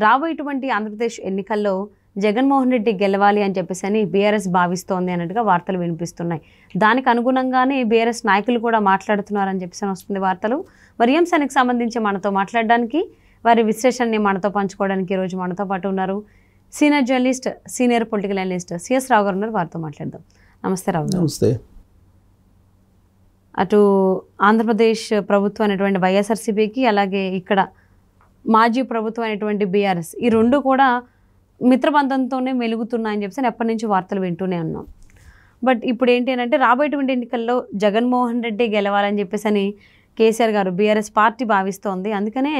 రాబోయేటువంటి ఆంధ్రప్రదేశ్ ఎన్నికల్లో జగన్మోహన్ రెడ్డి గెలవాలి అని చెప్పేసి బీఆర్ఎస్ భావిస్తోంది అన్నట్టుగా వార్తలు వినిపిస్తున్నాయి. దానికి అనుగుణంగానే బీఆర్ఎస్ నాయకులు కూడా మాట్లాడుతున్నారని చెప్పేసి వస్తుంది వార్తలు. మరి అంశానికి సంబంధించి మనతో మాట్లాడడానికి, వారి విశ్లేషణని మనతో పంచుకోవడానికి ఈరోజు మనతో పాటు ఉన్నారు senior journalist, senior political analyst CS Rao గారు ఉన్నారు. వారితో మాట్లాడదాం. నమస్తే రావు గారు. నమస్తే. అటు ఆంధ్రప్రదేశ్ ప్రభుత్వం అనేటువంటి వైఎస్ఆర్సీపీకి, అలాగే ఇక్కడ మాజీ ప్రభుత్వం అనేటువంటి బీఆర్ఎస్, ఈ రెండు కూడా మిత్రబంధంతోనే మెలుగుతున్నాయని చెప్పేసి ఎప్పటి నుంచి వార్తలు వింటూనే ఉన్నాం. బట్ ఇప్పుడు ఏంటి అంటే రాబోయేటువంటి ఎన్నికల్లో జగన్మోహన్ రెడ్డి గెలవాలని చెప్పేసి కేసీఆర్ గారు బీఆర్ఎస్ పార్టీ భావిస్తోంది. అందుకనే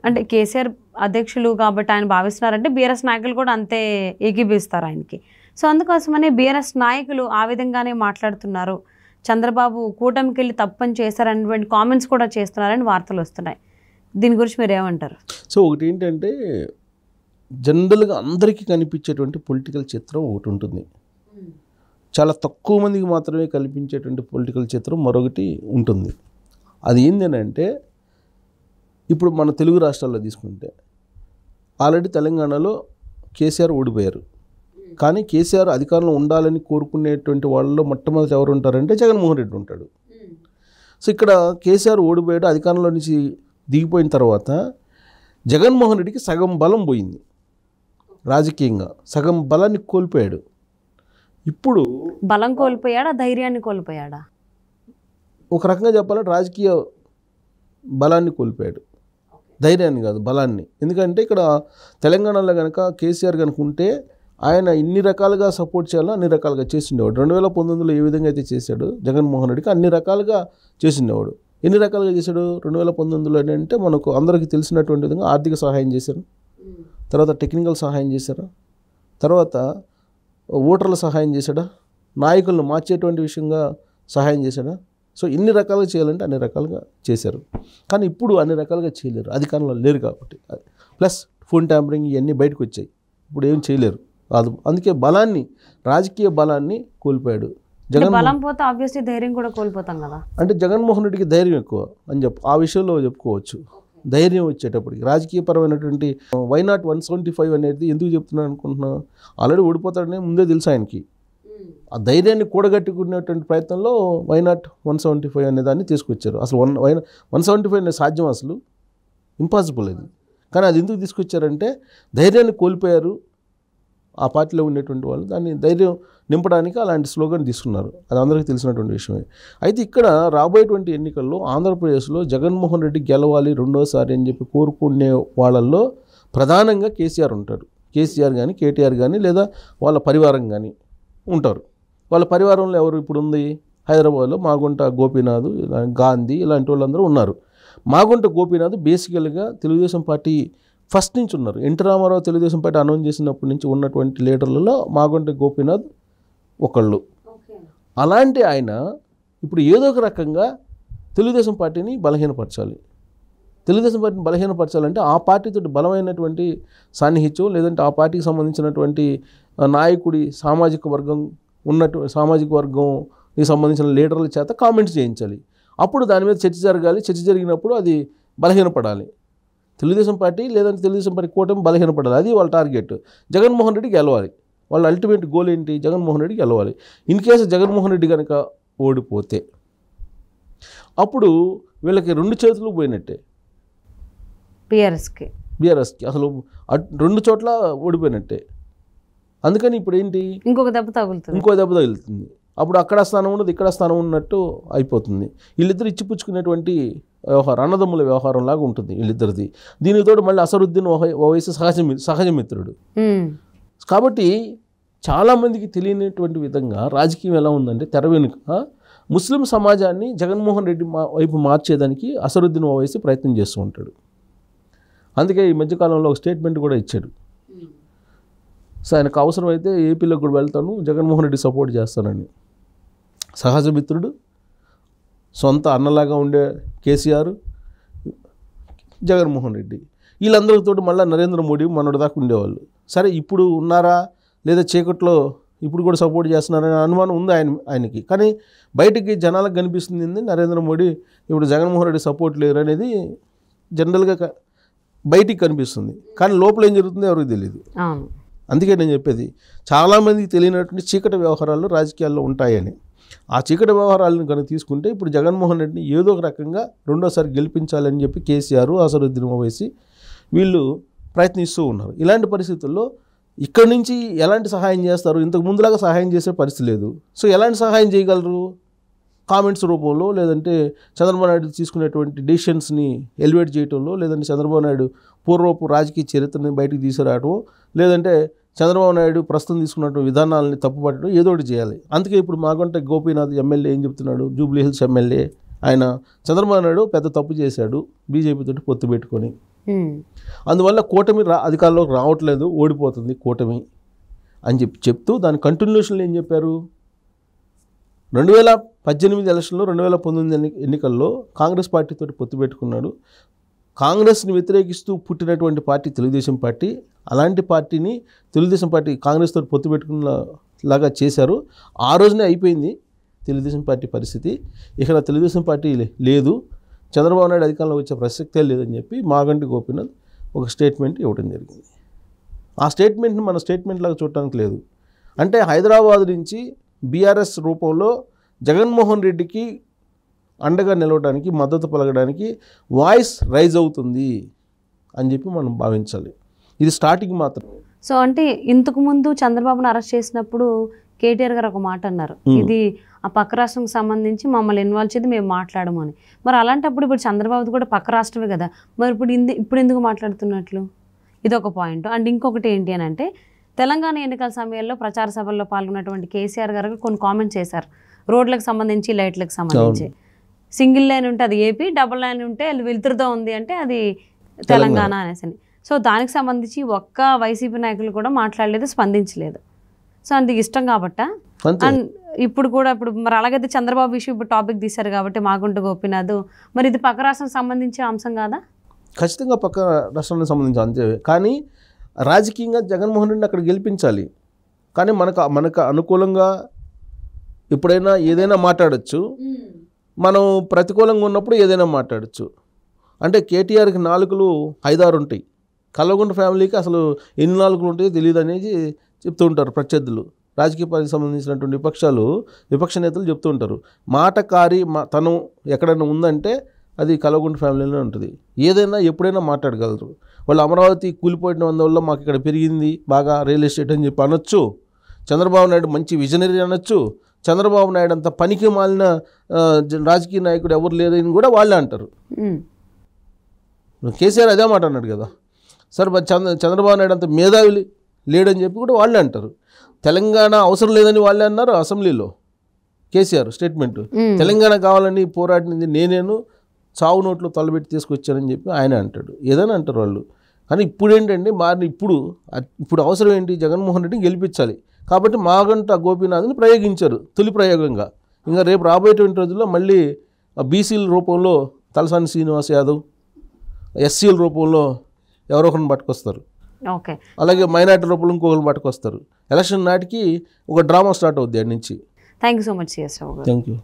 అంటే కేసీఆర్ అధ్యక్షులు కాబట్టి ఆయన భావిస్తున్నారంటే బీఆర్ఎస్ నాయకులు కూడా అంతే ఏకీభవిస్తారు ఆయనకి. సో అందుకోసమనే బీఆర్ఎస్ నాయకులు ఆ విధంగానే మాట్లాడుతున్నారు. చంద్రబాబు కూటమికి వెళ్ళి తప్పని చేశారనేటువంటి కామెంట్స్ కూడా చేస్తున్నారని వార్తలు వస్తున్నాయి. దీని గురించి మీరు ఏమంటారు? సో ఒకటి ఏంటంటే జనరల్గా అందరికీ కనిపించేటువంటి పొలిటికల్ చిత్రం ఒకటి ఉంటుంది, చాలా తక్కువ మందికి మాత్రమే కనిపించేటువంటి పొలిటికల్ చిత్రం మరొకటి ఉంటుంది. అది ఏంటంటే ఇప్పుడు మన తెలుగు రాష్ట్రాల్లో తీసుకుంటే ఆల్రెడీ తెలంగాణలో కేసీఆర్ ఓడిపోయారు. కానీ కేసీఆర్ అధికారంలో ఉండాలని కోరుకునేటువంటి వాళ్ళలో మొట్టమొదటి ఎవరు ఉంటారంటే జగన్మోహన్ రెడ్డి ఉంటాడు. సో ఇక్కడ కేసీఆర్ ఓడిపోయాడు, అధికారంలో నుంచి దిగిపోయిన తర్వాత జగన్మోహన్ రెడ్డికి సగం బలం పోయింది, రాజకీయంగా సగం బలాన్ని కోల్పోయాడు. ఇప్పుడు బలం కోల్పోయాడా, ధైర్యాన్ని కోల్పోయాడా? ఒక రకంగా చెప్పాలంటే రాజకీయ బలాన్ని కోల్పోయాడు, ధైర్యాన్ని కాదు, బలాన్ని. ఎందుకంటే ఇక్కడ తెలంగాణలో కనుక కేసీఆర్ కనుక ఉంటే ఆయన ఇన్ని రకాలుగా సపోర్ట్ చేయాలో అన్ని రకాలుగా చేసిండేవాడు. 2019లో ఏ విధంగా అయితే చేశాడు జగన్మోహన్ రెడ్డికి అన్ని రకాలుగా చేసిండేవాడు. ఎన్ని రకాలుగా చేశాడు 2019లో అంటే మనకు అందరికీ తెలిసినటువంటి విధంగా ఆర్థిక సహాయం చేశారు, తర్వాత టెక్నికల్ సహాయం చేశారు, తర్వాత ఓటర్ల సహాయం చేశాడా, నాయకులను మార్చేటువంటి విషయంగా సహాయం చేశాడా. సో ఇన్ని రకాలుగా చేయాలంటే అన్ని రకాలుగా చేశారు. కానీ ఇప్పుడు అన్ని రకాలుగా చేయలేరు, అధికారంలో లేరు కాబట్టి. ప్లస్ ఫోన్ ట్యాంపరింగ్ ఇవన్నీ బయటకు వచ్చాయి, ఇప్పుడు ఏం చేయలేరు. అది అందుకే బలాన్ని, రాజకీయ బలాన్ని కోల్పోయాడు. బలం పోతే ఆబ్వియస్లీ ధైర్యం కూడా కోల్పోతాం కదా. అంటే జగన్మోహన్ రెడ్డికి ధైర్యం ఎక్కువ అని ఆ విషయంలో చెప్పుకోవచ్చు. ధైర్యం వచ్చేటప్పటికి రాజకీయపరమైనటువంటి వైనాట్ 175 అనేది ఎందుకు చెప్తున్నాను అనుకుంటున్నాను, ఆల్రెడీ ఓడిపోతాడని ముందే తెలుసు ఆయనకి. ఆ ధైర్యాన్ని కూడగట్టుకునేటువంటి ప్రయత్నంలో వైనాట్ 175 అనే దాన్ని తీసుకొచ్చారు. అసలు 175 అనేది సాధ్యం, అసలు ఇంపాసిబుల్ అది. కానీ అది ఎందుకు తీసుకొచ్చారంటే ధైర్యాన్ని కోల్పోయారు ఆ పార్టీలో ఉండేటువంటి వాళ్ళు, దాన్ని ధైర్యం నింపడానికి అలాంటి స్లోగన్ తీసుకున్నారు. అది అందరికీ తెలిసినటువంటి విషయమే. అయితే ఇక్కడ రాబోయేటువంటి ఎన్నికల్లో ఆంధ్రప్రదేశ్లో జగన్మోహన్ రెడ్డి గెలవాలి రెండోసారి అని చెప్పి కోరుకునే వాళ్ళల్లో ప్రధానంగా కేసీఆర్ ఉంటాడు. కేసీఆర్ కానీ, కేటీఆర్ కానీ, లేదా వాళ్ళ పరివారం కానీ ఉంటారు. వాళ్ళ పరివారంలో ఎవరు ఇప్పుడు ఉంది, హైదరాబాద్లో మాగుంట గోపీనాథ్, గాంధీ ఇలాంటి వాళ్ళందరూ ఉన్నారు. మాగుంట గోపీనాథ్ బేసికల్గా తెలుగుదేశం పార్టీ ఫస్ట్ నుంచి ఉన్నారు. ఎన్టీ రామారావు తెలుగుదేశం పార్టీ అనౌన్స్ చేసినప్పటి నుంచి ఉన్నటువంటి లీడర్లలో మాగుంట గోపీనాథ్ ఒకళ్ళు. అలాంటి ఆయన ఇప్పుడు ఏదో ఒక రకంగా తెలుగుదేశం పార్టీని బలహీనపరచాలి. తెలుగుదేశం పార్టీని బలహీనపరచాలంటే ఆ పార్టీతో బలమైనటువంటి సాన్నిహిత్యం, లేదంటే ఆ పార్టీకి సంబంధించినటువంటి నాయకుడి సామాజిక వర్గంకి సంబంధించిన లీడర్ల చేత కామెంట్స్ చేయించాలి. అప్పుడు దాని మీద చర్చ జరగాలి. చర్చ జరిగినప్పుడు అది బలహీనపడాలి. తెలుగుదేశం పార్టీ లేదంటే తెలుగుదేశం పార్టీ కూటమి బలహీనపడాలి, అది వాళ్ళ టార్గెట్. జగన్మోహన్ రెడ్డి గెలవాలి, వాళ్ళ అల్టిమేట్ గోల్ ఏంటి, జగన్మోహన్ రెడ్డి గెలవాలి. ఇన్ కేసు జగన్మోహన్ రెడ్డి కనుక ఓడిపోతే అప్పుడు వీళ్ళకి రెండు చేతులు పోయినట్టే, బీఆర్ఎస్కి అసలు రెండు చోట్ల ఓడిపోయినట్టే. అందుకని ఇప్పుడు ఏంటి, ఇంకో దెబ్బ తగులుతుంది. అప్పుడు అక్కడ స్థానం ఉండదు, ఇక్కడ స్థానం ఉన్నట్టు అయిపోతుంది. వీళ్ళిద్దరు ఇచ్చిపుచ్చుకునేటువంటి వ్యవహారం, అన్నదమ్ముల వ్యవహారం లాగా ఉంటుంది వీళ్ళిద్దరిది. దీనితో మళ్ళీ అసరుద్దీన్ ఓవైసీ సహజమిత్రుడు. కాబట్టి చాలామందికి తెలియనటువంటి విధంగా రాజకీయం ఎలా ఉందంటే తెర వెనుక ముస్లిం సమాజాన్ని జగన్మోహన్ రెడ్డి వైపు మార్చేదానికి అసరుద్దీన్ ఓవైసీ ప్రయత్నం చేస్తూ ఉంటాడు. అందుకే ఈ మధ్యకాలంలో ఒక స్టేట్మెంట్ కూడా ఇచ్చాడు. సో ఆయనకు అవసరమైతే ఏపీలోకి కూడా వెళ్తాను, జగన్మోహన్ రెడ్డి సపోర్ట్ చేస్తానని. సహజమిత్రుడు, సొంత అన్నలాగా ఉండే కేసీఆర్, జగన్మోహన్ రెడ్డి, వీళ్ళందరితో మళ్ళీ నరేంద్ర మోడీ మొన్నటి దాకా ఉండేవాళ్ళు. సరే ఇప్పుడు ఉన్నారా లేదా చీకట్లో ఇప్పుడు కూడా సపోర్ట్ చేస్తున్నారనే అనుమానం ఉంది ఆయనకి. కానీ బయటికి జనాలకు కనిపిస్తుంది నరేంద్ర మోడీ ఇప్పుడు జగన్మోహన్ రెడ్డి సపోర్ట్ లేరు అనేది జనరల్గా బయటికి కనిపిస్తుంది, కానీ లోపల ఏం జరుగుతుందో ఎవరికి తెలియదు. అవును. అందుకే నేను చెప్పేది చాలామందికి తెలియనటువంటి చీకటి వ్యవహారాలు రాజకీయాల్లో ఉంటాయని. ఆ చీకటి వ్యవహారాలను కనుక తీసుకుంటే ఇప్పుడు జగన్మోహన్ రెడ్డిని ఏదో ఒక రకంగా రెండోసారి గెలిపించాలని చెప్పి కేసీఆర్, అసదుద్దీన్ ఓవైసీ వీళ్ళు ప్రయత్నిస్తూ ఉన్నారు. ఇలాంటి పరిస్థితుల్లో ఇక్కడి నుంచి ఎలాంటి సహాయం చేస్తారు? ఇంతకు ముందులాగా సహాయం చేసే పరిస్థితి లేదు. సో ఎలాంటి సహాయం చేయగలరు? కామెంట్స్ రూపంలో, లేదంటే చంద్రబాబు నాయుడు తీసుకునేటువంటి డెసిషన్స్ని ఎలివేట్ చేయడంలో, లేదంటే చంద్రబాబు నాయుడు పూర్వపు రాజకీయ చరిత్రని బయటికి తీసుకురావడం, లేదంటే చంద్రబాబు నాయుడు ప్రస్తుతం తీసుకున్నటువంటి విధానాలని తప్పుపట్టడం, ఏదో ఒకటి చేయాలి. అందుకే ఇప్పుడు మాగంట గోపీనాథ్ ఎమ్మెల్యే ఏం చెప్తున్నాడు? జూబ్లీ హిల్స్ ఎమ్మెల్యే ఆయన చంద్రబాబు నాయుడు పెద్ద తప్పు చేశాడు బీజేపీతో పొత్తు పెట్టుకొని, అందువల్ల కూటమి అధికారంలోకి రావట్లేదు, ఓడిపోతుంది కూటమి అని చెప్తూ దాని కంటిన్యూషన్లో ఏం చెప్పారు? 2018 ఎలక్షన్లో 2019 ఎన్నికల్లో కాంగ్రెస్ పార్టీతో పొత్తు పెట్టుకున్నాడు. కాంగ్రెస్ని వ్యతిరేకిస్తూ పుట్టినటువంటి పార్టీ తెలుగుదేశం పార్టీ. అలాంటి పార్టీని తెలుగుదేశం పార్టీ కాంగ్రెస్తో పొత్తు పెట్టుకున్నలాగా చేశారు. ఆ రోజునే అయిపోయింది తెలుగుదేశం పార్టీ పరిస్థితి. ఇక తెలుగుదేశం పార్టీ లేదు, చంద్రబాబు నాయుడు అధికారంలో వచ్చే ప్రసక్తే లేదని చెప్పి మాగంటి గోపీనాథ్ ఒక స్టేట్మెంట్ ఇవ్వడం జరిగింది. ఆ స్టేట్మెంట్ని మన స్టేట్మెంట్ లాగా చూడటానికి లేదు. అంటే హైదరాబాద్ నుంచి బీఆర్ఎస్ రూపంలో జగన్మోహన్ రెడ్డికి అండగా నిలవడానికి, మద్దతు పలకడానికి వాయిస్ రైజ్ అవుతుంది అని చెప్పి మనం భావించాలి. ఇది స్టార్టింగ్ మాత్రమే. సో అంటే ఇంతకుముందు చంద్రబాబును అరెస్ట్ చేసినప్పుడు కేటీఆర్ గారు ఒక మాట అన్నారు, ఇది ఆ పక్క రాష్ట్రంకి సంబంధించి మమ్మల్ని ఇన్వాల్వ్ చేసి మేము మాట్లాడము అని. మరి అలాంటప్పుడు ఇప్పుడు చంద్రబాబుది కూడా పక్క రాష్ట్రమే కదా, మరి ఇప్పుడు ఎందుకు మాట్లాడుతున్నట్లు? ఇది ఒక పాయింట్. అండ్ ఇంకొకటి ఏంటి అని అంటే, తెలంగాణ ఎన్నికల సమయంలో ప్రచార సభల్లో పాల్గొన్నటువంటి కేసీఆర్ గారు కొన్ని కామెంట్స్ చేశారు రోడ్లకు సంబంధించి, లైట్లకు సంబంధించి. సింగిల్ లైన్ ఉంటే అది ఏపీ, డబుల్ లైన్ ఉంటే అది వెలుతురుతో ఉంది అంటే అది తెలంగాణ అనేసి. సో దానికి సంబంధించి ఒక్క వైసీపీ నాయకులు కూడా మాట్లాడలేదు, స్పందించలేదు. సో అందుకు ఇష్టం కాబట్ట. అండ్ ఇప్పుడు మరి అలాగైతే చంద్రబాబు విషయం ఇప్పుడు టాపిక్ తీశారు కాబట్టి మాగుంట గోపీనాథ్, మరి ఇది పక్క రాష్ట్రానికి సంబంధించే అంశం కాదా? ఖచ్చితంగా పక్క రాష్ట్రానికి సంబంధించి అంతే. కానీ రాజకీయంగా జగన్మోహన్ రెడ్డిని అక్కడ గెలిపించాలి. కానీ మనకు అనుకూలంగా ఎప్పుడైనా ఏదైనా మాట్లాడచ్చు, మనం ప్రతికూలంగా ఉన్నప్పుడు ఏదైనా మాట్లాడచ్చు. అంటే కేటీఆర్కి నాలుకలు 5-6 ఉంటాయి, కల్వకుంట్ల ఫ్యామిలీకి అసలు ఎన్ని నాలుకలు ఉంటాయో తెలియదు అనేది చెప్తూ ఉంటారు ప్రత్యర్థులు. రాజకీయ పార్టీకి సంబంధించినటువంటి విపక్ష నేతలు చెప్తూ ఉంటారు. మాటకారి తను ఎక్కడైనా ఉందంటే అది కల్వకుంట్ల ఫ్యామిలీలో ఉంటుంది. ఏదైనా ఎప్పుడైనా మాట్లాడగలరు. వాళ్ళు అమరావతి కూలిపోయిన వల్ల మాకు ఇక్కడ పెరిగింది బాగా రియల్ ఎస్టేట్ అని చెప్పి అనొచ్చు. చంద్రబాబు నాయుడు మంచి విజనరీ అనొచ్చు. చంద్రబాబు నాయుడు అంత పనికి మాలిన రాజకీయ నాయకుడు ఎవరు లేదని కూడా వాళ్ళే అంటారు. కేసీఆర్ అదే మాట అన్నాడు కదా సార్, చంద్రబాబు నాయుడు అంత మేధావి లేడని చెప్పి కూడా వాళ్ళే అంటారు. తెలంగాణ అవసరం లేదని వాళ్ళే అన్నారు అసెంబ్లీలో. కేసీఆర్ స్టేట్మెంట్, తెలంగాణ కావాలని పోరాడినది నేనేను, చావు నోట్లో తలబెట్టి తీసుకొచ్చానని చెప్పి ఆయన అంటాడు. ఏదైనా అంటారు వాళ్ళు. కానీ ఇప్పుడు ఏంటంటే ఇప్పుడు అవసరం ఏంటి? జగన్మోహన్ రెడ్డిని గెలిపించాలి. కాబట్టి మాగంట గోపీనాథ్ని ప్రయోగించారు తొలి ప్రయోగంగా. ఇంకా రేపు రాబోయేటువంటి రోజుల్లో మళ్ళీ బీసీల రూపంలో తలసాని శ్రీనివాస్ యాదవ్, ఎస్సీల రూపంలో ఎవరో ఒకరిని పట్టుకొస్తారు. ఓకే, అలాగే మైనార్టీ రూపంలో ఇంకొకరిని పట్టుకొస్తారు. ఎలక్షన్ నాటికి ఒక డ్రామా స్టార్ట్ అవుద్ది అక్కడి నుంచి. Thank you so much CS Rao గారు. Thank you.